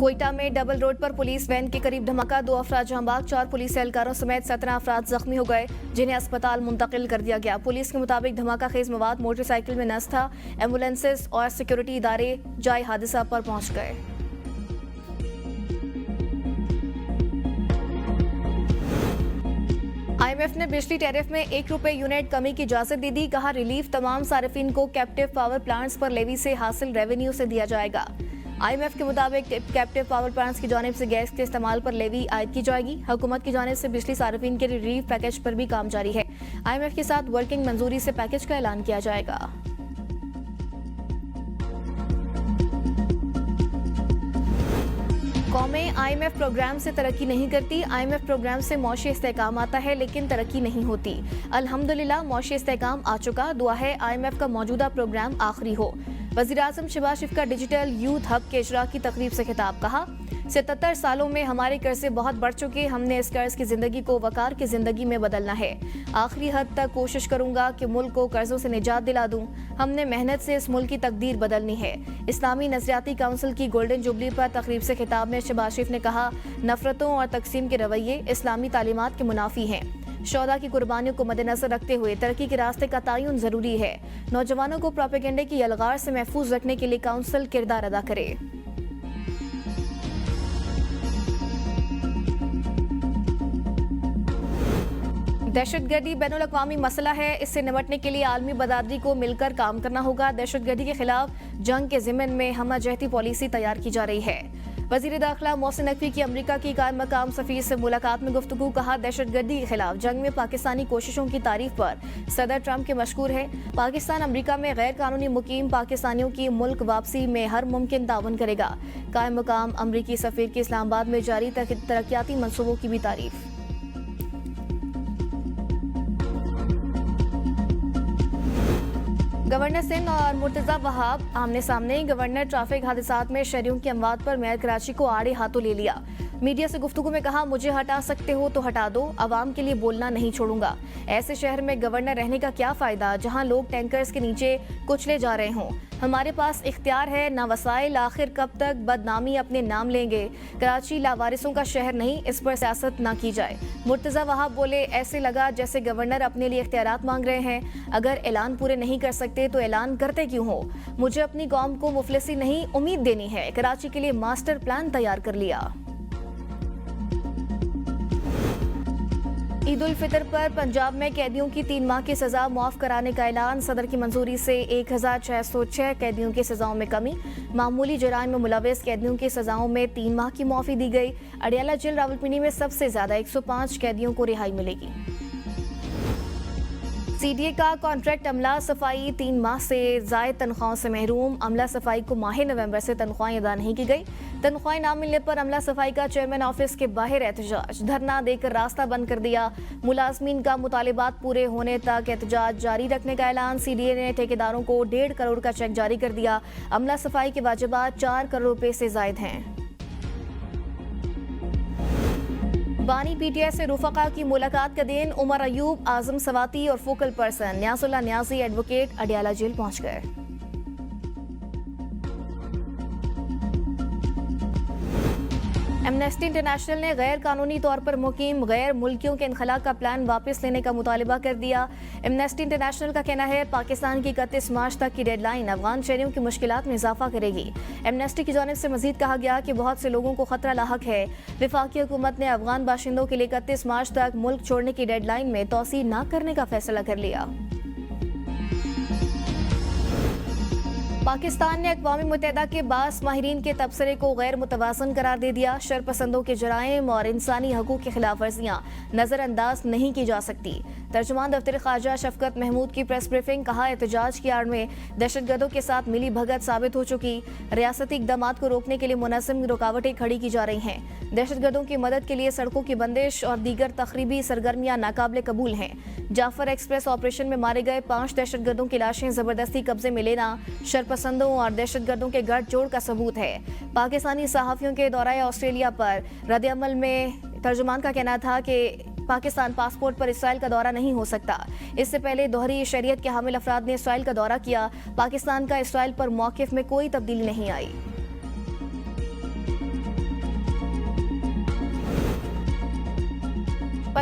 कोयटा में double road पर police van के करीब धमाका, 2 अफराद जहां बाग, 4 पुलिस एहलकारों समेत 17 अफराद जख्मी हो गए, जिन्हें अस्पताल मुंतकिल कर दिया गया। पुलिस के मुताबिक धमाका खेज मवाद मोटरसाइकिल में नष्ट था। एम्बुलेंसेस और सिक्योरिटी इदारे जाए हादसा पर पहुंच गए। IMF ने बिजली टैरिफ में ₹1 यूनिट कमी की इजाजत दे दी। कहा, रिलीफ तमाम सार्फिन को कैप्टिव पावर प्लांट्स पर लेवी से हासिल रेवेन्यू से दिया जाएगा। IMF के मुताबिक कैप्टिव पावर प्लांट्स की जानिब से गैस के इस्तेमाल पर लेवी आयद की जाएगी। हुकूमत की जानिब से बिजली सार्फिन के रिलीफ पैकेज पर भी काम जारी है। IMF के साथ वर्किंग मंजूरी से पैकेज का ऐलान किया जाएगा। कौमें IMF प्रोग्राम से तरक्की नहीं करती। IMF प्रोग्राम से मौशी इस्तेहकाम आता है, लेकिन तरक्की नहीं होती। अल्हम्दुलिल्लाह मौशी इस्तेहकाम आ चुका। दुआ है IMF का मौजूदा प्रोग्राम आखिरी हो। वज़ीर-ए-आज़म शहबाज शरीफ का डिजिटल यूथ हब के इजरा की तकरीब से खिताब। कहा, 77 सालों में हमारे कर्जे बहुत बढ़ चुके, हमने इस कर्ज की जिंदगी को वकार की जिंदगी में बदलना है। आखिरी हद तक कोशिश करूंगा कि मुल्क को कर्जों से निजात दिला दूं। हमने मेहनत से इस मुल्क की तकदीर बदलनी है। इस्लामी नजरियाती काउंसिल की गोल्डन जुबली पर तकरीब से खिताब में शहबाज शरीफ ने कहा, नफरतों और तकसीम के रवैये इस्लामी तालीमात के मुनाफी हैं। शोदा की कुर्बानियों को मद्देनजर रखते हुए तरक्की के रास्ते का तयन जरूरी है। नौजवानों को प्रोपेगेंडे की यलगार से महफूज रखने के लिए काउंसिल किरदार अदा करे। दहशतगर्दी बैनुल-अक़वामी मसला है, इससे निपटने के लिए आलमी बरादरी को मिलकर काम करना होगा। दहशतगर्दी के खिलाफ जंग के ज़िम्न में हमजहती पॉलिसी तैयार की जा रही है। वज़ीर दाखिला मोहसिन नकवी की अमरीका की कायम मकाम सफ़ीर से मुलाकात में गुफ्तगू। कहा, दहशतगर्दी के खिलाफ जंग में पाकिस्तानी कोशिशों की तारीफ पर सदर ट्रंप के मशकूर है। पाकिस्तान अमरीका में गैर कानूनी मुकीम पाकिस्तानियों की मुल्क वापसी में हर मुमकिन ताउन करेगा। कायम मकाम अमरीकी सफ़ीर की इस्लामाबाद में जारी तरक्याती मनसूबों की भी तारीफ। गवर्नर सिंध और मुर्तजा वहाब आमने सामने। गवर्नर ट्रैफिक हादसात में शहरियों की अमवात पर मेयर कराची को आड़े हाथों ले लिया। मीडिया से गुफ्तगू में कहा, मुझे हटा सकते हो तो हटा दो, अवाम के लिए बोलना नहीं छोड़ूंगा। ऐसे शहर में गवर्नर रहने का क्या फायदा जहां लोग टैंकर्स के नीचे कुचले जा रहे हों। हमारे पास इख्तियार है ना वसाइल, आखिर कब तक बदनामी अपने नाम लेंगे। कराची लावारिसों का शहर नहीं, इस पर सियासत ना की जाए। मुर्तजा वहाब बोले, ऐसे लगा जैसे गवर्नर अपने लिए इख्तियारात मांग रहे हैं। अगर ऐलान पूरे नहीं कर सकते तो ऐलान करते क्यों हो। मुझे अपनी कौम को मुफलिसी नहीं उम्मीद देनी है। कराची के लिए मास्टर प्लान तैयार कर लिया। ईद उल फितर पर पंजाब में कैदियों की 3 माह की सजा मुआफ कराने का ऐलान। सदर की मंजूरी से 1606 कैदियों की सजाओं में कमी। मामूली जराइम में मुलविस कैदियों की सजाओं में 3 माह की मुआफी दी गई। अडियाला जेल रावलपिंडी में सबसे ज्यादा 105 कैदियों को रिहाई मिलेगी। CDA का कॉन्ट्रैक्ट अमला सफाई 3 माह से जायद तनख्वाहों से महरूम। अमला सफाई को माह नवंबर से तनख्वाहें अदा नहीं की गई। तनख्वाहें ना मिलने पर अमला सफाई का चेयरमैन ऑफिस के बाहर एहतजाज, धरना देकर रास्ता बंद कर दिया। मुलाजमीन का मुतालिबात पूरे होने तक एहतजाज जारी रखने का ऐलान। CDA ने ठेकेदारों को 1.5 करोड़ का चेक जारी कर दिया। अमला सफाई के वाजिबात 4 करोड़ रुपए से जायद हैं। बानी PTI से रुफका की मुलाकात का दिन। उमर अयूब, आजम सवाती और focal person Niazullah Niazi advocate Adiala jail पहुंच गए। एमनेस्टी इंटरनेशनल ने गैर कानूनी तौर पर मुकीम गैर मुल्कियों के इनखला का प्लान वापस लेने का मुतालिबा कर दिया। एमनेस्टी इंटरनेशनल का कहना है, पाकिस्तान की 31 मार्च तक की डेडलाइन अफगान शहरियों की मुश्किलात में इजाफा करेगी। एमनेस्टी की जानिब से मजीद कहा गया कि बहुत से लोगों को खतरा लाहक है। वफाकी हुकूमत ने अफगान बाशिंदों के लिए 31 मार्च तक मुल्क छोड़ने की डेडलाइन में तोसी न करने का फैसला कर लिया। पाकिस्तान ने अक़वाम मुत्तहिदा के बास माहिरीन के तबसरे को गैर मुतवाज़न करार दे दिया। शरपसंदों के जराइम और इंसानी हकूक़ की खिलाफ वर्जियाँ नज़रअंदाज नहीं की जा सकती। तर्जुमान दफ्तर ख़ारजा शफ़क़त महमूद की प्रेस ब्रीफिंग। कहा, एहतजाज की आड़ में दहशतगर्दों के साथ मिली भगत साबित हो चुकी। रियासती इक़दामात को रोकने के लिए मुनज़्ज़म रुकावटें खड़ी की जा रही हैं। दहशतगर्दों की मदद के लिए सड़कों की बंदिश और दीगर तखरीबी सरगर्मियाँ नाकाबिले कबूल हैं। जाफर एक्सप्रेस ऑपरेशन में मारे गए 5 दहशतगर्दों की लाशें ज़बरदस्ती कब्जे में लेना शरपसंदों और दहशतगर्दों के गठजोड़ का सबूत है। पाकिस्तानी सहाफ़ियों के दौरे ऑस्ट्रेलिया पर रद्द-ए-अमल में तर्जुमान का कहना था कि पाकिस्तान पासपोर्ट पर इसराइल का दौरा नहीं हो सकता। इससे पहले दोहरी शरीयत के हामिल अफराद ने इसराइल का दौरा किया। पाकिस्तान का इसराइल पर मौक़िफ़ में कोई तब्दीली नहीं आई।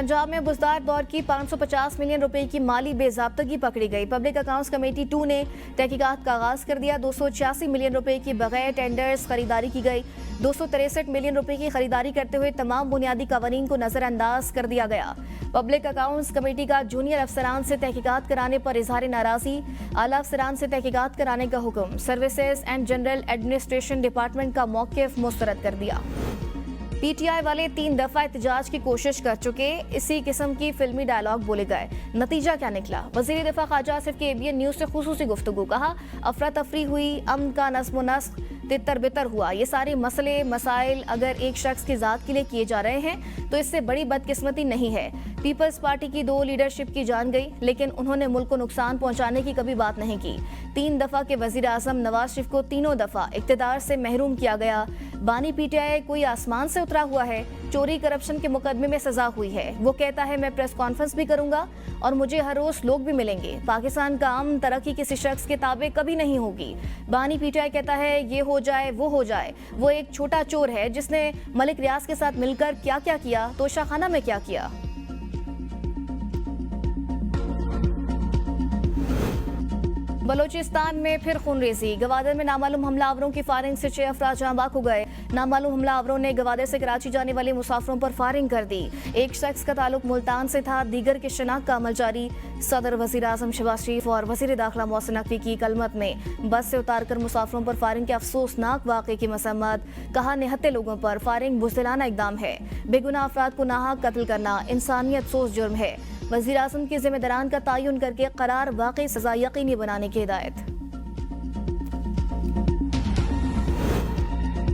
पंजाब में बुजदार दौर की 550 मिलियन रुपए की माली बेजाब्तगी पकड़ी गई। पब्लिक अकाउंट्स कमेटी 2 ने तहकीकात का आगाज कर दिया। 286 मिलियन रुपए की बगैर टेंडर्स खरीदारी की गई। 263 मिलियन रुपए की खरीदारी करते हुए तमाम बुनियादी कवानीन को नजरअंदाज कर दिया गया। पब्लिक अकाउंट्स कमेटी का जूनियर अफसरान से तहकीकात कराने पर इजहार नाराजगी, आला अफसरान से तहकीकात कराने का हुक्म। Services and general administration department का मौक़िफ़ मुस्तरद कर दिया। पीटीआई वाले 3 दफा एहतजाज की कोशिश कर चुके, इसी किस्म की फिल्मी डायलॉग बोले गए। नतीजा क्या निकला? वज़ीर दिफा ख्वाजा आसिफ की एबीएन न्यूज़ से खुसूसी गुफ्तगू। कहा, अफरा तफरी हुई, अमन का नस्म नस्ख तितर बितर हुआ। ये सारे मसले मसाइल अगर एक शख्स की ज़ात के लिए किए जा रहे हैं तो इससे बड़ी बदकिस्मती नहीं है। पीपल्स पार्टी की 2 लीडरशिप की जान गई, लेकिन उन्होंने मुल्क को नुकसान पहुंचाने की कभी बात नहीं की। 3 दफा के वजीर आजम नवाज शरीफ को तीनों दफा इख्तिदार से महरूम किया गया। बानी पीटीआई कोई आसमान से उतरा हुआ है? चोरी करप्शन के मुकदमे में सजा हुई है। वो कहता है मैं प्रेस कॉन्फ्रेंस भी करूंगा और मुझे हर रोज लोग भी मिलेंगे। पाकिस्तान का अमन तरक्की किसी शख्स के ताबे कभी नहीं होगी। बानी पीटीआई कहता है ये हो जाए वो हो जाए। वो एक छोटा चोर है जिसने मलिक रियाज के साथ मिलकर क्या क्या किया, तोशाखाना में क्या किया। बलोचिस्तान में फिर खूनरेजी। गवादर में नामालूम हमलावरों की फायरिंग से 6 अफराद जाँ बाक हो गए। नामालूम हमलावरों ने गवादर से कराची जाने वाले मुसाफिरों पर फायरिंग कर दी। एक शख्स का ताल्लुक मुल्तान से था, दीगर की शिनाख्त का अमल जारी। सदर वजीर आजम शहबाज शरीफ और वजीर दाखिला मोहसिन नकवी की कलमत में बस से उतारकर मुसाफिरों पर फायरिंग के अफसोसनाक वाक़े की मसम्मत। कहा, निहत्ते लोगों पर फायरिंग बुज़दिलाना इक़दाम है। बेगुनाह अफराद को नाहक कत्ल करना इंसानियत सोच जुर्म है। वज़ीर आज़म के ज़िम्मेदारान का तयन करके करार वाक़ई सज़ा यकीनी बनाने की हिदायत।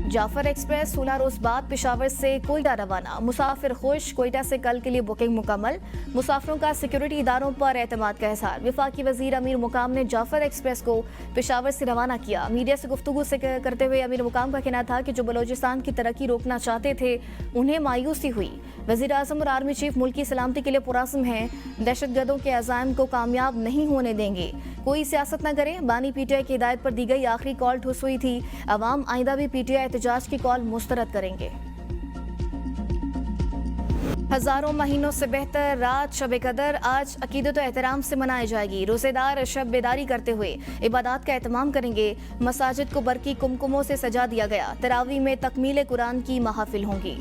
जाफर एक्सप्रेस 16 रोज बाद पेशावर से कोयटा रवाना। मुसाफिर खुश, कोयटा से कल के लिए बुकिंग मुकम्मल। मुसाफिरों का सिक्योरिटी इदारों पर एतमाद का इज़हार। वफाकी वजीर अमीर मुकाम ने जाफर एक्सप्रेस को पेशावर से रवाना किया। मीडिया से गुफ्तगू से करते हुए अमीर मुकाम का कहना था कि जो बलोचिस्तान की तरक्की रोकना चाहते थे उन्हें मायूसी हुई। वजीर आज़म और आर्मी चीफ मुल्क की सलामती के लिए पुरअज़्म हैं, दहशतगर्दों के अज़ाइम को कामयाब नहीं होने देंगे। कोई सियासत न करे। बानी पीटीआई की हिदायत पर दी गई आखिरी कॉल ठुस हुई थी। अवाम आइंदा भी पीटीआई एहतजाज की कॉल मुस्तरद करेंगे। हजारों महीनों से बेहतर रात शब कदर आज अकीदत व एहतराम से मनाई जाएगी। रोजेदार शब बेदारी करते हुए इबादत का एहतमाम करेंगे। मसाजिद को बरकी कुमकुमों से सजा दिया गया। तरावी में तकमील कुरान की महफिल होंगी।